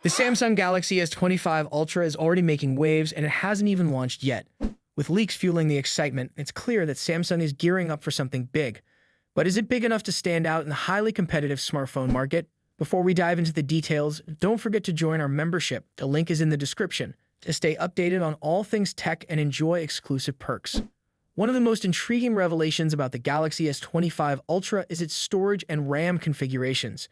The Samsung Galaxy S25 Ultra is already making waves and it hasn't even launched yet. With leaks fueling the excitement, it's clear that Samsung is gearing up for something big. But is it big enough to stand out in the highly competitive smartphone market? Before we dive into the details, don't forget to join our membership. The link is in the description to stay updated on all things tech and enjoy exclusive perks. One of the most intriguing revelations about the Galaxy S25 Ultra is its storage and RAM configurations.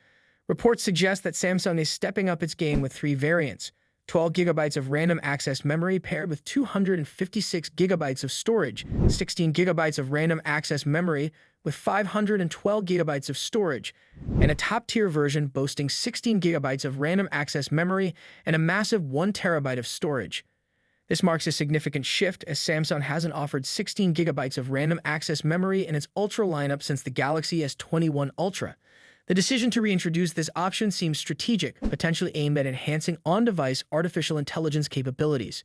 Reports suggest that Samsung is stepping up its game with three variants: 12 gigabytes of random access memory paired with 256 gigabytes of storage, 16 gigabytes of random access memory with 512 gigabytes of storage, and a top-tier version boasting 16 gigabytes of random access memory and a massive 1 terabyte of storage. This marks a significant shift as Samsung hasn't offered 16 gigabytes of random access memory in its Ultra lineup since the Galaxy S21 Ultra. The decision to reintroduce this option seems strategic, potentially aimed at enhancing on-device artificial intelligence capabilities.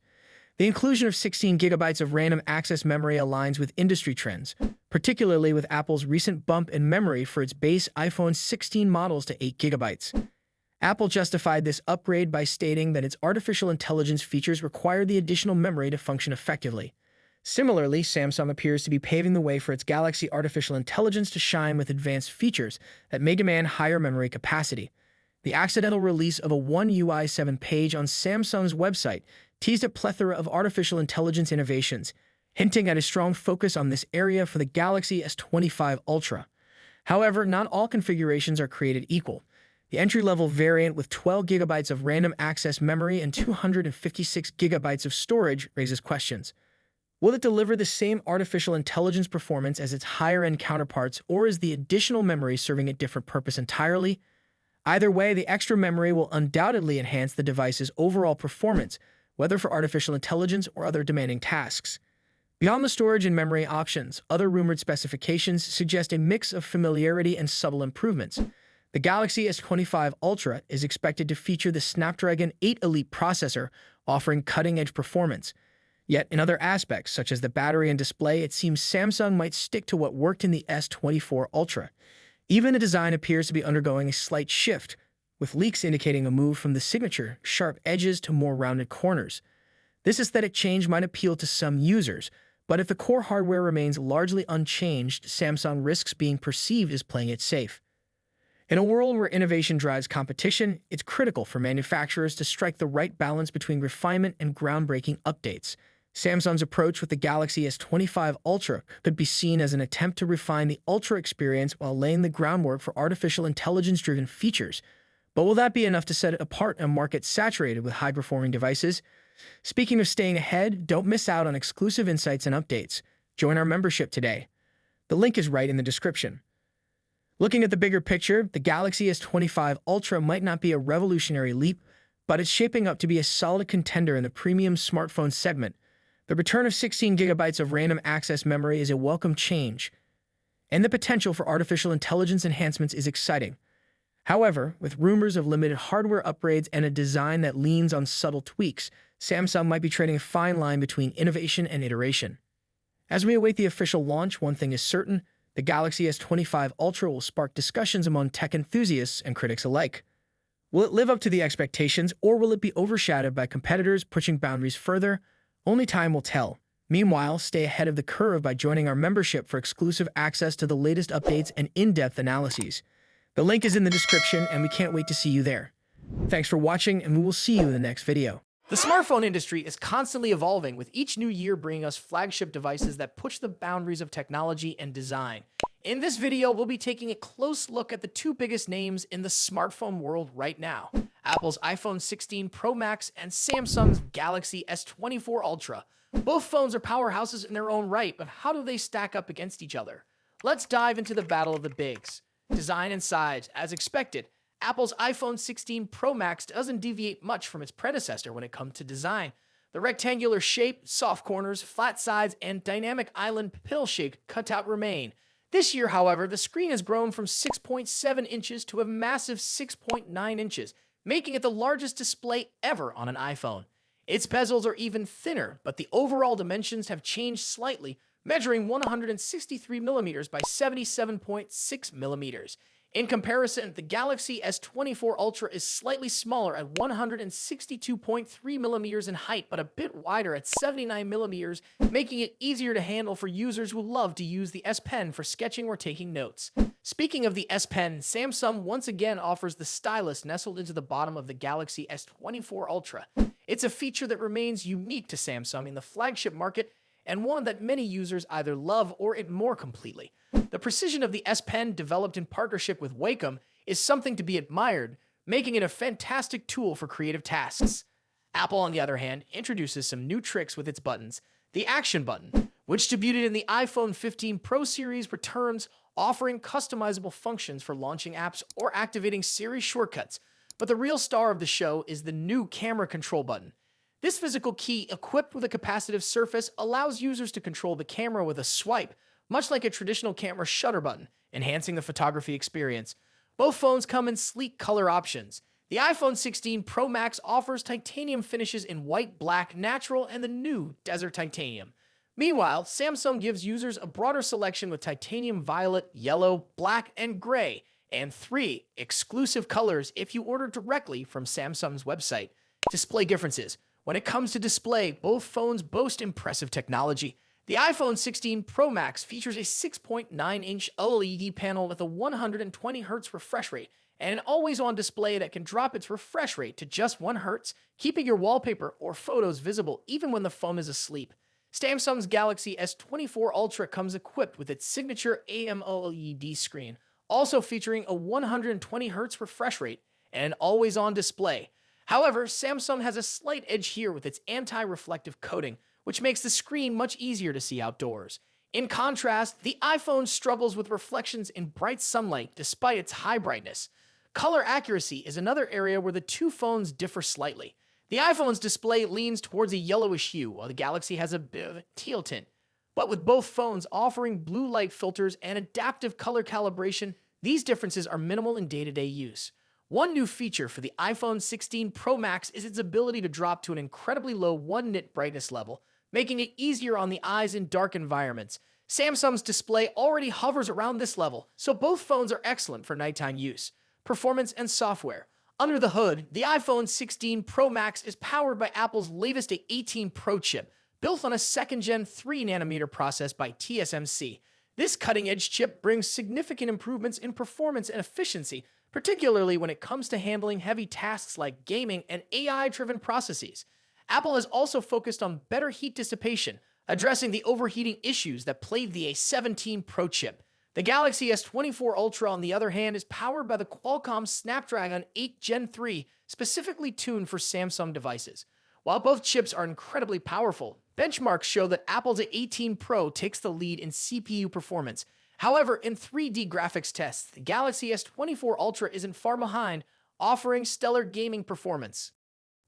The inclusion of 16 gigabytes of random access memory aligns with industry trends, particularly with Apple's recent bump in memory for its base iPhone 16 models to 8 gigabytes. Apple justified this upgrade by stating that its artificial intelligence features require the additional memory to function effectively. Similarly, Samsung appears to be paving the way for its Galaxy artificial intelligence to shine with advanced features that may demand higher memory capacity. The accidental release of a One UI 7 page on Samsung's website teased a plethora of artificial intelligence innovations, hinting at a strong focus on this area for the Galaxy S25 Ultra. However, not all configurations are created equal. The entry-level variant with 12 gigabytes of random access memory and 256 gigabytes of storage raises questions. Will it deliver the same artificial intelligence performance as its higher-end counterparts, or is the additional memory serving a different purpose entirely? Either way, the extra memory will undoubtedly enhance the device's overall performance, whether for artificial intelligence or other demanding tasks. Beyond the storage and memory options, other rumored specifications suggest a mix of familiarity and subtle improvements. The Galaxy S25 Ultra is expected to feature the Snapdragon 8 Elite processor, offering cutting-edge performance. Yet, in other aspects, such as the battery and display, it seems Samsung might stick to what worked in the S24 Ultra. Even the design appears to be undergoing a slight shift, with leaks indicating a move from the signature sharp edges to more rounded corners. This aesthetic change might appeal to some users, but if the core hardware remains largely unchanged, Samsung risks being perceived as playing it safe. In a world where innovation drives competition, it's critical for manufacturers to strike the right balance between refinement and groundbreaking updates. Samsung's approach with the Galaxy S25 Ultra could be seen as an attempt to refine the Ultra experience while laying the groundwork for artificial intelligence-driven features. But will that be enough to set it apart in a market saturated with high-performing devices? Speaking of staying ahead, don't miss out on exclusive insights and updates. Join our membership today. The link is right in the description. Looking at the bigger picture, the Galaxy S25 Ultra might not be a revolutionary leap, but it's shaping up to be a solid contender in the premium smartphone segment. The return of 16 gigabytes of random access memory is a welcome change, and the potential for artificial intelligence enhancements is exciting. However, with rumors of limited hardware upgrades and a design that leans on subtle tweaks, Samsung might be trading a fine line between innovation and iteration. As we await the official launch, one thing is certain: the Galaxy S25 Ultra will spark discussions among tech enthusiasts and critics alike. Will it live up to the expectations, or will it be overshadowed by competitors pushing boundaries further? Only time will tell. Meanwhile, stay ahead of the curve by joining our membership for exclusive access to the latest updates and in-depth analyses. The link is in the description, and we can't wait to see you there. Thanks for watching, and we will see you in the next video. The smartphone industry is constantly evolving, with each new year bringing us flagship devices that push the boundaries of technology and design. In this video, we'll be taking a close look at the two biggest names in the smartphone world right now: Apple's iPhone 16 Pro Max and Samsung's Galaxy S24 Ultra. Both phones are powerhouses in their own right, but how do they stack up against each other? Let's dive into the battle of the bigs. Design and size. As expected, Apple's iPhone 16 Pro Max doesn't deviate much from its predecessor when it comes to design. The rectangular shape, soft corners, flat sides, and dynamic island pill-shaped cutout remain. This year, however, the screen has grown from 6.7 inches to a massive 6.9 inches, making it the largest display ever on an iPhone. Its bezels are even thinner, but the overall dimensions have changed slightly, measuring 163 millimeters by 77.6 millimeters. In comparison, the Galaxy S24 Ultra is slightly smaller at 162.3 millimeters in height, but a bit wider at 79 millimeters, making it easier to handle for users who love to use the S Pen for sketching or taking notes. Speaking of the S Pen, Samsung once again offers the stylus nestled into the bottom of the Galaxy S24 Ultra. It's a feature that remains unique to Samsung in the flagship market, and one that many users either love or ignore completely. The precision of the S Pen, developed in partnership with Wacom, is something to be admired, making it a fantastic tool for creative tasks. Apple, on the other hand, introduces some new tricks with its buttons. The Action button, which debuted in the iPhone 15 Pro series, returns, offering customizable functions for launching apps or activating Siri shortcuts. But the real star of the show is the new Camera Control button. This physical key, equipped with a capacitive surface, allows users to control the camera with a swipe, much like a traditional camera shutter button, enhancing the photography experience. Both phones come in sleek color options. The iPhone 16 Pro Max offers titanium finishes in white, black, natural, and the new Desert Titanium. Meanwhile, Samsung gives users a broader selection with titanium violet, yellow, black, and gray, and 3 exclusive colors if you order directly from Samsung's website. Display differences. When it comes to display, both phones boast impressive technology. The iPhone 16 Pro Max features a 6.9-inch OLED panel with a 120Hz refresh rate and an always-on display that can drop its refresh rate to just 1 Hz, keeping your wallpaper or photos visible even when the phone is asleep. Samsung's Galaxy S24 Ultra comes equipped with its signature AMOLED screen, also featuring a 120Hz refresh rate and an always-on display. However, Samsung has a slight edge here with its anti-reflective coating, which makes the screen much easier to see outdoors. In contrast, the iPhone struggles with reflections in bright sunlight despite its high brightness. Color accuracy is another area where the two phones differ slightly. The iPhone's display leans towards a yellowish hue, while the Galaxy has a bit of a teal tint. But with both phones offering blue light filters and adaptive color calibration, these differences are minimal in day-to-day use. One new feature for the iPhone 16 Pro Max is its ability to drop to an incredibly low 1 nit brightness level, making it easier on the eyes in dark environments. Samsung's display already hovers around this level, so both phones are excellent for nighttime use. Performance and software. Under the hood, the iPhone 16 Pro Max is powered by Apple's latest A18 Pro chip, built on a second-gen 3nm process by TSMC. This cutting-edge chip brings significant improvements in performance and efficiency, particularly when it comes to handling heavy tasks like gaming and AI-driven processes. Apple has also focused on better heat dissipation, addressing the overheating issues that plagued the A17 Pro chip. The Galaxy S24 Ultra, on the other hand, is powered by the Qualcomm Snapdragon 8 Gen 3, specifically tuned for Samsung devices. While both chips are incredibly powerful, benchmarks show that Apple's A18 Pro takes the lead in CPU performance. However, in 3D graphics tests, the Galaxy S24 Ultra isn't far behind, offering stellar gaming performance.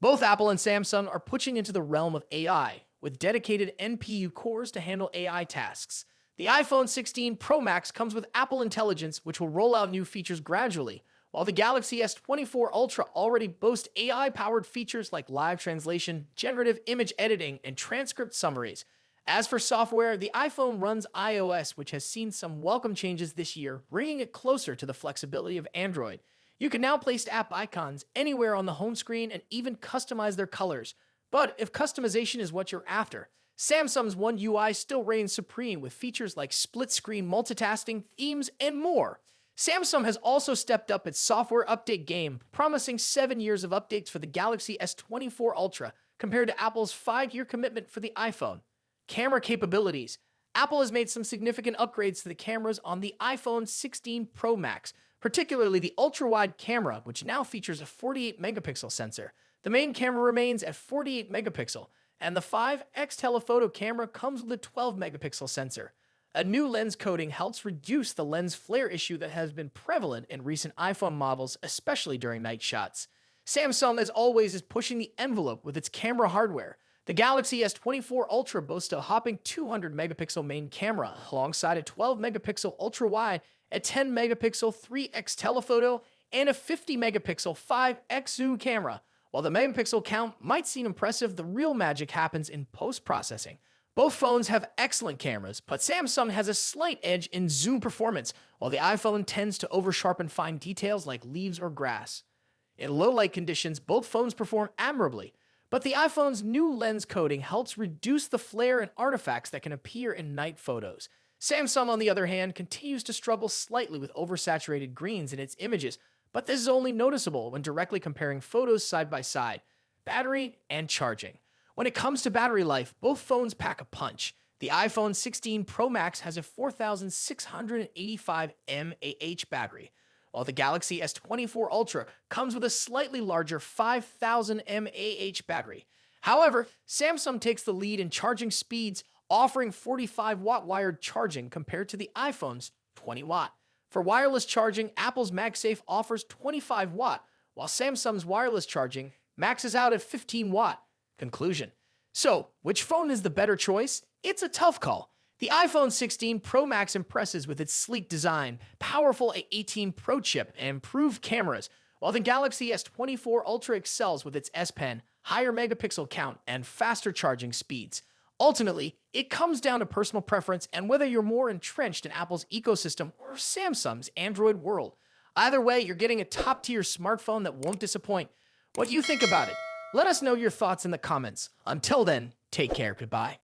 Both Apple and Samsung are pushing into the realm of AI, with dedicated NPU cores to handle AI tasks. The iPhone 16 Pro Max comes with Apple Intelligence, which will roll out new features gradually, while the Galaxy S24 Ultra already boasts AI-powered features like live translation, generative image editing, and transcript summaries. As for software, the iPhone runs iOS, which has seen some welcome changes this year, bringing it closer to the flexibility of Android. You can now place app icons anywhere on the home screen and even customize their colors. But if customization is what you're after, Samsung's One UI still reigns supreme with features like split-screen multitasking, themes, and more. Samsung has also stepped up its software update game, promising 7 years of updates for the Galaxy S24 Ultra, compared to Apple's 5-year commitment for the iPhone. Camera capabilities. Apple has made some significant upgrades to the cameras on the iPhone 16 Pro Max, particularly the ultra-wide camera, which now features a 48-megapixel sensor. The main camera remains at 48 megapixel, and the 5x telephoto camera comes with a 12-megapixel sensor. A new lens coating helps reduce the lens flare issue that has been prevalent in recent iPhone models, especially during night shots. Samsung, as always, is pushing the envelope with its camera hardware. The Galaxy S24 Ultra boasts a hopping 200-megapixel main camera, alongside a 12-megapixel ultra-wide, a 10-megapixel 3x telephoto, and a 50-megapixel 5x zoom camera. While the megapixel count might seem impressive, the real magic happens in post-processing. Both phones have excellent cameras, but Samsung has a slight edge in zoom performance, while the iPhone tends to oversharpen fine details like leaves or grass. In low light conditions, both phones perform admirably, but the iPhone's new lens coating helps reduce the flare and artifacts that can appear in night photos. Samsung, on the other hand, continues to struggle slightly with oversaturated greens in its images, but this is only noticeable when directly comparing photos side by side. Battery and charging. When it comes to battery life, both phones pack a punch. The iPhone 16 Pro Max has a 4,685 mAh battery, while the Galaxy S24 Ultra comes with a slightly larger 5,000 mAh battery. However, Samsung takes the lead in charging speeds, offering 45-watt wired charging compared to the iPhone's 20-watt. For wireless charging, Apple's MagSafe offers 25-watt, while Samsung's wireless charging maxes out at 15-watt. Conclusion. So, which phone is the better choice? It's a tough call. The iPhone 16 Pro Max impresses with its sleek design, powerful A18 Pro chip, and improved cameras, while the Galaxy S24 Ultra excels with its S Pen, higher megapixel count, and faster charging speeds. Ultimately, it comes down to personal preference and whether you're more entrenched in Apple's ecosystem or Samsung's Android world. Either way, you're getting a top-tier smartphone that won't disappoint. What do you think about it? Let us know your thoughts in the comments. Until then, take care. Goodbye.